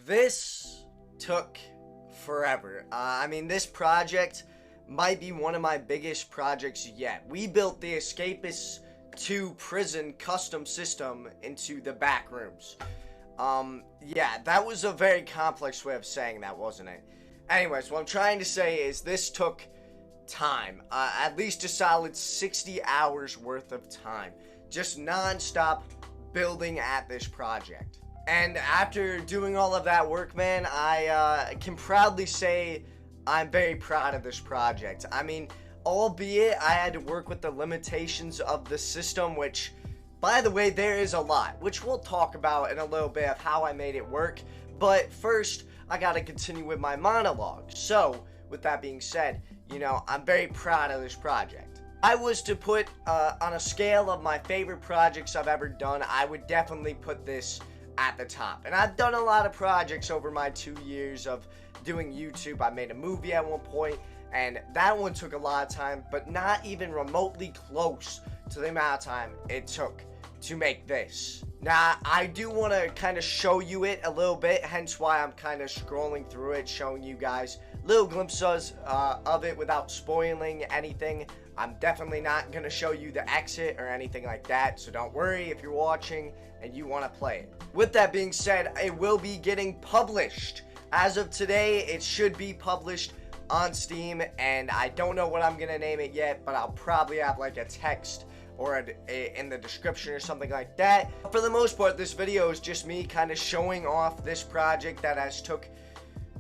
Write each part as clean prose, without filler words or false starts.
This took forever. I mean, this project might be one of my biggest projects yet. We built the Escapists 2 prison custom system into the Backrooms. Yeah, that was a very complex way of saying that, wasn't it? Anyways, what I'm trying to say is this took time. At least a solid 60 hours worth of time. Just non-stop building at this project. And after doing all of that work, man, I can proudly say I'm very proud of this project. I mean, albeit I had to work with the limitations of the system, which, by the way, there is a lot, which we'll talk about in a little bit of how I made it work. But first, I gotta continue with my monologue. So, with that being said, you know, I'm very proud of this project. I was to put on a scale of my favorite projects I've ever done, I would definitely put this at the top. And I've done a lot of projects over my 2 years of doing YouTube. I made a movie at one point, and that one took a lot of time, but not even remotely close to the amount of time it took to make this. Now, I do want to kind of show you it a little bit, hence why I'm kind of scrolling through it, showing you guys little glimpses of it without spoiling anything. I'm definitely not going to show you the exit or anything like that, so don't worry if you're watching and you want to play it. With that being said, it will be getting published. As of today, it should be published on Steam, and I don't know what I'm going to name it yet, but I'll probably have like a text or in the description or something like that. For the most part, this video is just me kind of showing off this project that has took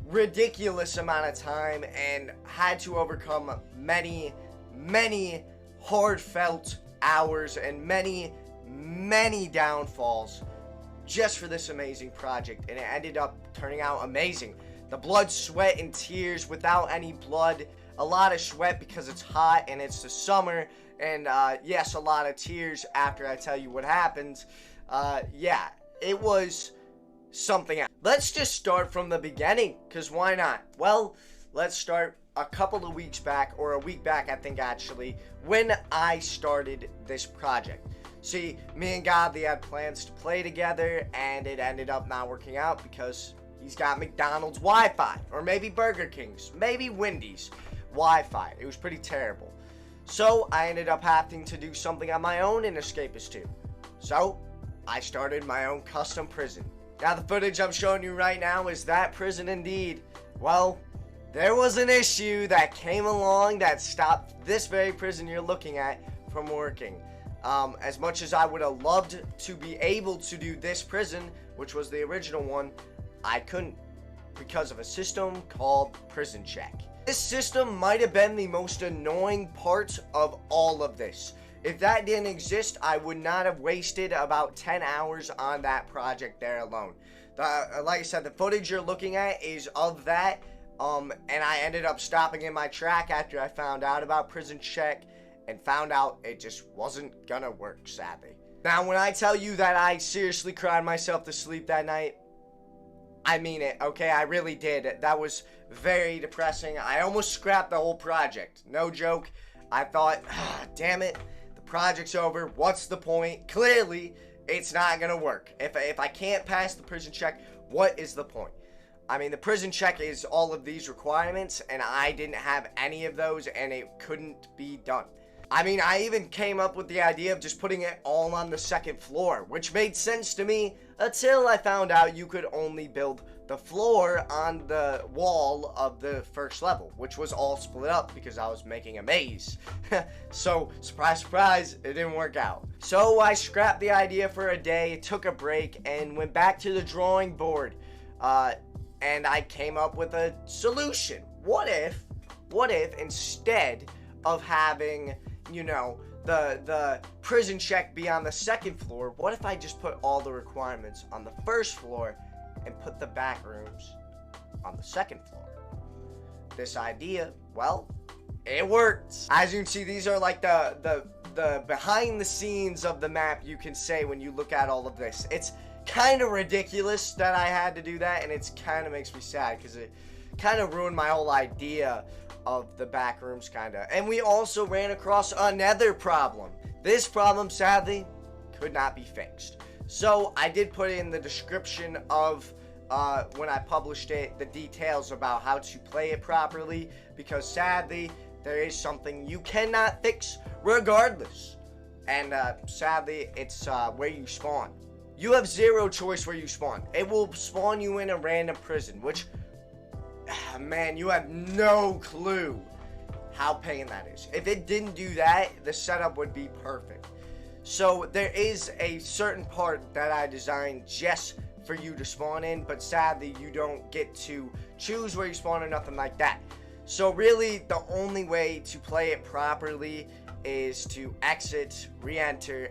ridiculous amount of time and had to overcome many heartfelt hours and many downfalls just for this amazing project, and it ended up turning out amazing. The blood, sweat, and tears without any blood. A lot of sweat because it's hot and it's the summer, and yes, a lot of tears after I tell you what happened. Yeah, it was something else. Let's just start from the beginning, because why not? Well, let's start a couple of weeks back, or a week back I think actually, when I started this project. See, me and Godly had plans to play together, and it ended up not working out because he's got McDonald's Wi-Fi, or maybe Burger King's, maybe Wendy's Wi-Fi. It was pretty terrible. So I ended up having to do something on my own in Escapists 2. So I started my own custom prison. Now the footage I'm showing you right now is that prison indeed. Well, there was an issue that came along that stopped this very prison you're looking at from working. As much as I would have loved to be able to do this prison, which was the original one, I couldn't because of a system called Prison Check. This system might have been the most annoying part of all of this. If that didn't exist, I would not have wasted about 10 hours on that project there alone. Like I said, the footage you're looking at is of that, and I ended up stopping in my track after I found out about Prison Check and found out it just wasn't gonna work, sadly. Now, when I tell you that I seriously cried myself to sleep that night, I mean it, okay? I really did. That was very depressing. I almost scrapped the whole project. No joke. I thought, damn it, the project's over. What's the point? Clearly, it's not gonna work. If I can't pass the prison check, what is the point? I mean, the prison check is all of these requirements, and I didn't have any of those, and it couldn't be done. I mean, I even came up with the idea of just putting it all on the second floor, which made sense to me until I found out you could only build the floor on the wall of the first level, which was all split up because I was making a maze. So, surprise, surprise, it didn't work out. So I scrapped the idea for a day, took a break, and went back to the drawing board. And I came up with a solution. What if instead of having, you know, the prison check be on the second floor, what if I just put all the requirements on the first floor and put the back rooms on the second floor? This idea, well, it worked. As you can see, these are like the behind the scenes of the map, you can say, when you look at all of this. It's kind of ridiculous that I had to do that, and it's kind of makes me sad because it kind of ruined my whole idea of the back rooms, kind of. And we also ran across another problem. This problem, sadly, could not be fixed. So I did put in the description of when I published it, the details about how to play it properly, because sadly, there is something you cannot fix regardless. And sadly, it's where you spawn. You have zero choice where you spawn. It will spawn you in a random prison, which, man, you have no clue how pain that is. If it didn't do that, the setup would be perfect. So there is a certain part that I designed just for you to spawn in, but sadly you don't get to choose where you spawn or nothing like that. So really the only way to play it properly is to exit, re-enter,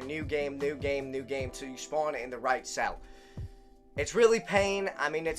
new game, till you spawn in the right cell. It's really pain. I mean, it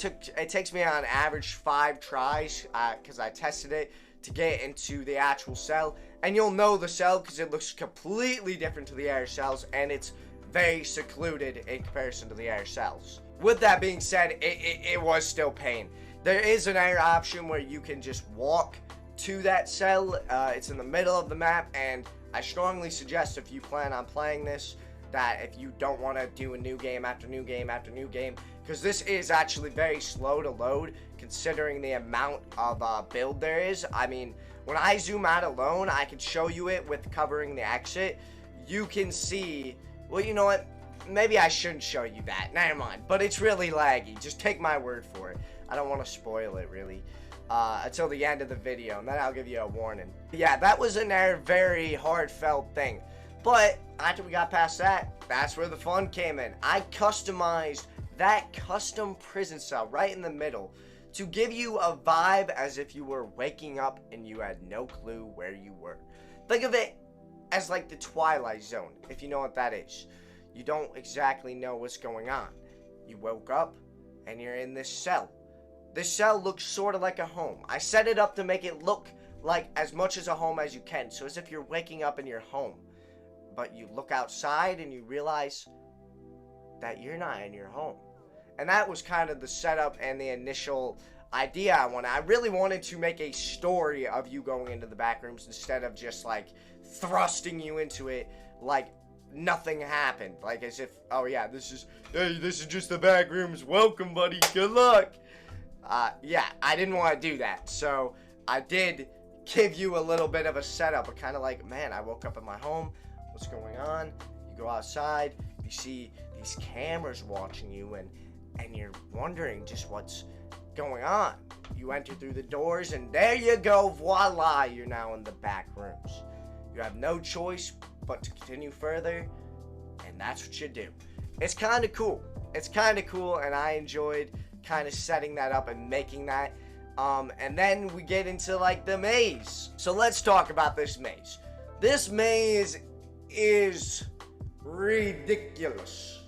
takes me on average 5 tries, because I tested it, to get into the actual cell. And you'll know the cell because it looks completely different to the air cells, and it's very secluded in comparison to the air cells. With that being said, it was still pain. There is an air option where you can just walk to that cell. It's in the middle of the map, and I strongly suggest, if you plan on playing this, that if you don't want to do a new game after new game after new game, because this is actually very slow to load considering the amount of build there is. I mean, when I zoom out alone, I can show you it with covering the exit. You can see, well, you know what, maybe I shouldn't show you that, never mind, but it's really laggy. Just take my word for it. I don't want to spoil it really until the end of the video, and then I'll give you a warning. Yeah, that was a very heartfelt thing. But after we got past that, that's where the fun came in. I customized that custom prison cell right in the middle to give you a vibe as if you were waking up and you had no clue where you were. Think of it as like the Twilight Zone, if you know what that is. You don't exactly know what's going on. You woke up and you're in this cell. This cell looks sort of like a home. I set it up to make it look like as much as a home as you can, so as if you're waking up in your home. But you look outside and you realize that you're not in your home. And that was kind of the setup and the initial idea I wanted. I really wanted to make a story of you going into the Backrooms instead of just like thrusting you into it like nothing happened. Like as if, oh yeah, this is just the Backrooms. Welcome, buddy. Good luck. Yeah, I didn't want to do that. So I did give you a little bit of a setup, but kind of like, man, I woke up in my home. What's going on? You go outside, you see these cameras watching you, and you're wondering just what's going on. You enter through the doors, and there you go, voila, you're now in the back rooms. You have no choice but to continue further, and that's what you do. It's kind of cool. It's kind of cool, and I enjoyed kind of setting that up and making that. And then we get into like the maze. So let's talk about this maze. This maze is ridiculous.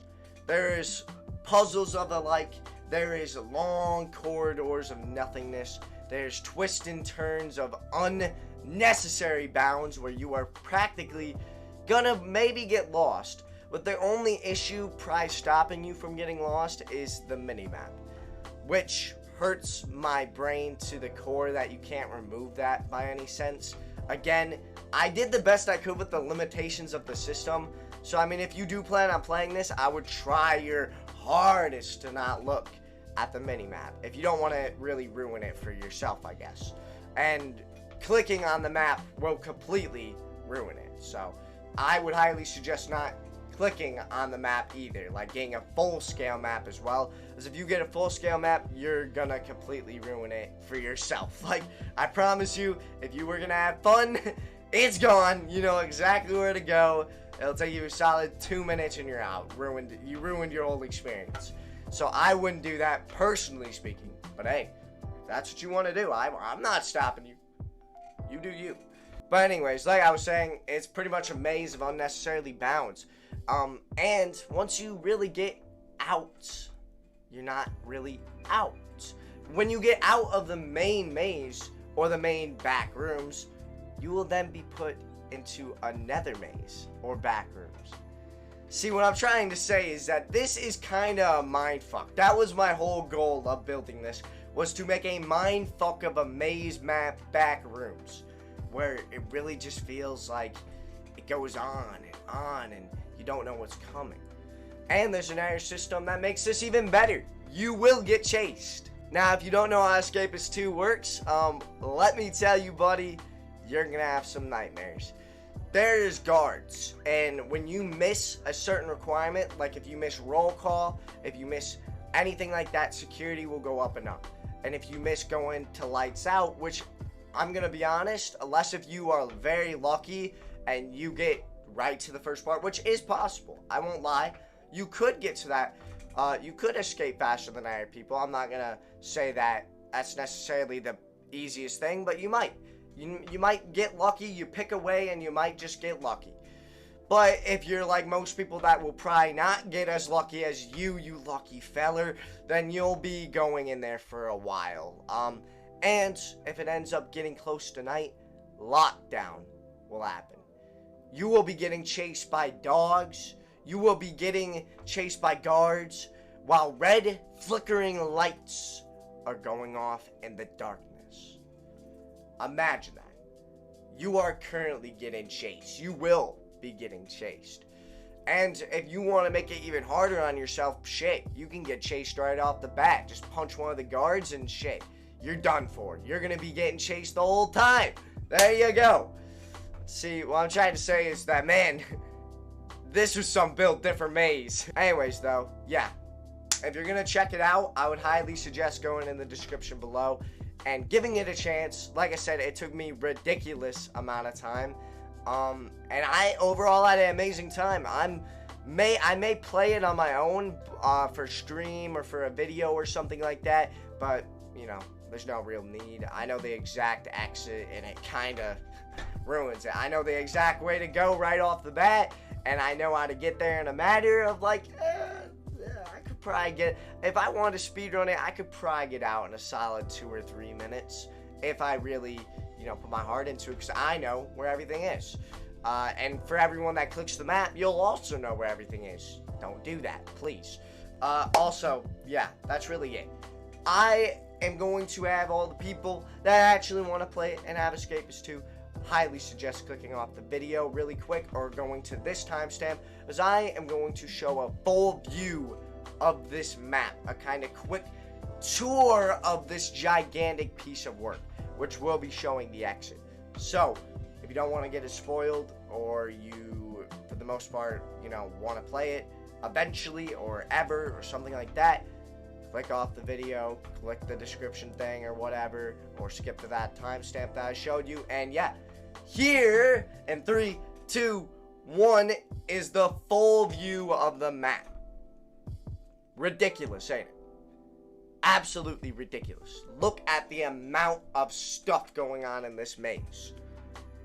There is puzzles of the like, there is long corridors of nothingness, there's twists and turns of unnecessary bounds where you are practically gonna maybe get lost, but the only issue probably stopping you from getting lost is the minimap, which hurts my brain to the core that you can't remove that by any sense. Again, I did the best I could with the limitations of the system. So, I mean, if you do plan on playing this, I would try your hardest to not look at the minimap. If you don't want to really ruin it for yourself, I guess. And clicking on the map will completely ruin it. So, I would highly suggest not clicking on the map either. Like getting a full-scale map as well. Because if you get a full-scale map, you're gonna completely ruin it for yourself. Like, I promise you, if you were gonna have fun, it's gone. You know exactly where to go. It'll take you a solid 2 minutes and you're out. You ruined your whole experience. So I wouldn't do that, personally speaking. But hey, if that's what you want to do, I'm not stopping you. You do you. But anyways, like I was saying, it's pretty much a maze of unnecessarily bounds. And once you really get out, you're not really out. When you get out of the main maze or the main back rooms, you will then be put into another maze or back rooms. See, what I'm trying to say is that this is kind of a mindfuck. That was my whole goal of building this, was to make a mindfuck of a maze map back rooms, where it really just feels like it goes on and you don't know what's coming. And there's an air system that makes this even better. you will get chased. Now, if you don't know how Escapists 2 works, let me tell you, buddy, you're gonna have some nightmares. There's guards, and when you miss a certain requirement, like if you miss roll call, if you miss anything like that, security will go up and up. And if you miss going to lights out, which I'm gonna be honest, unless if you are very lucky and you get right to the first part, which is possible, I won't lie, you could get to that. You could escape faster than other people. I'm not gonna say that that's necessarily the easiest thing, but you might. You might get lucky, you pick a way, and you might just get lucky. But if you're like most people that will probably not get as lucky as you lucky feller, then you'll be going in there for a while. And if it ends up getting close to night, lockdown will happen. You will be getting chased by dogs. You will be getting chased by guards while red flickering lights are going off in the darkness. Imagine that. You are currently getting chased. You will be getting chased. And if you want to make it even harder on yourself, shit, you can get chased right off the bat. Just punch one of the guards and shit, you're done for. You're going to be getting chased the whole time. There you go. See, what I'm trying to say is that, man, this was some built different maze. Anyways, though, yeah. If you're going to check it out, I would highly suggest going in the description below and giving it a chance. Like I said, it took me ridiculous amount of time. And I overall had an amazing time. I may play it on my own for stream or for a video or something like that, but, you know, there's no real need. I know the exact exit, and it kind of ruins it. I know the exact way to go right off the bat, and I know how to get there in a matter of, like, I could probably get, if I wanted to speedrun it, I could probably get out in a solid 2 or 3 minutes if I really, you know, put my heart into it, because I know where everything is. And for everyone that clicks the map, you'll also know where everything is. Don't do that, please. Also, yeah, that's really it. I am going to have all the people that actually want to play it and have Escapists 2 highly suggest clicking off the video really quick or going to this timestamp, as I am going to show a full view of this map, a kind of quick tour of this gigantic piece of work, which will be showing the exit. So, if you don't want to get it spoiled, or you, for the most part, you know, want to play it eventually or ever or something like that, click off the video, click the description thing or whatever, or skip to that timestamp that I showed you, and yeah, here in 3, 2, 1 is the full view of the map. Ridiculous, ain't it? Absolutely ridiculous. Look at the amount of stuff going on in this maze.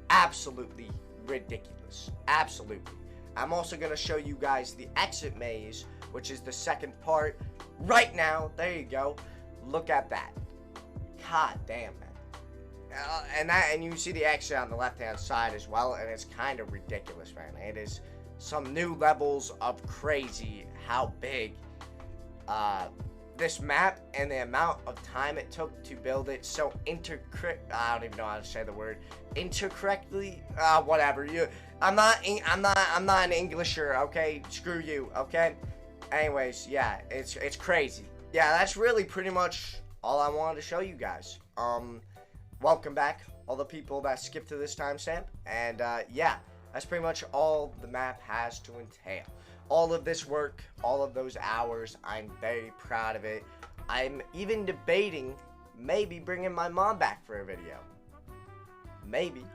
Absolutely ridiculous. Absolutely. I'm also going to show you guys the exit maze, which is the second part right now. There you go. Look at that. God damn, man. And you see the exit on the left-hand side as well, and it's kind of ridiculous, man. It is some new levels of crazy how big this map and the amount of time it took to build it so I don't even know how to say the word incorrectly. Whatever. I'm not an Englisher, okay? Screw you, okay? Anyways, yeah, it's crazy. Yeah, that's really pretty much all I wanted to show you guys. Welcome back, all the people that skipped to this timestamp, and yeah, that's pretty much all the map has to entail. All of this work, all of those hours, I'm very proud of it. I'm even debating maybe bringing my mom back for a video. Maybe.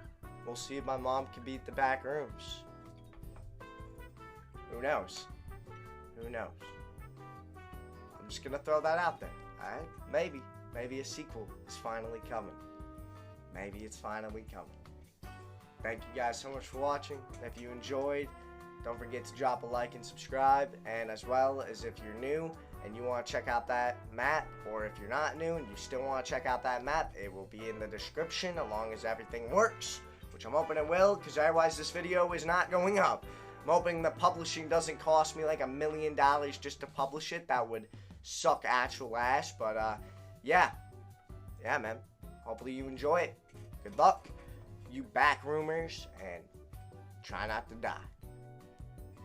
We'll see if my mom can beat the Backrooms. Who knows? Who knows? I'm just gonna throw that out there. Alright? Maybe. Maybe a sequel is finally coming. Maybe it's finally coming. Thank you guys so much for watching. If you enjoyed, don't forget to drop a like and subscribe. And as well as if you're new and you want to check out that map, or if you're not new and you still want to check out that map, it will be in the description along as everything works, which I'm hoping it will, because otherwise this video is not going up. I'm hoping the publishing doesn't cost me like $1 million just to publish it. That would suck actual ass, but yeah, man, hopefully you enjoy it. Good luck, you backroomers, and try not to die.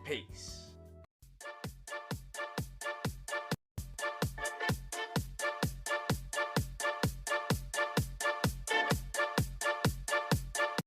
Peace.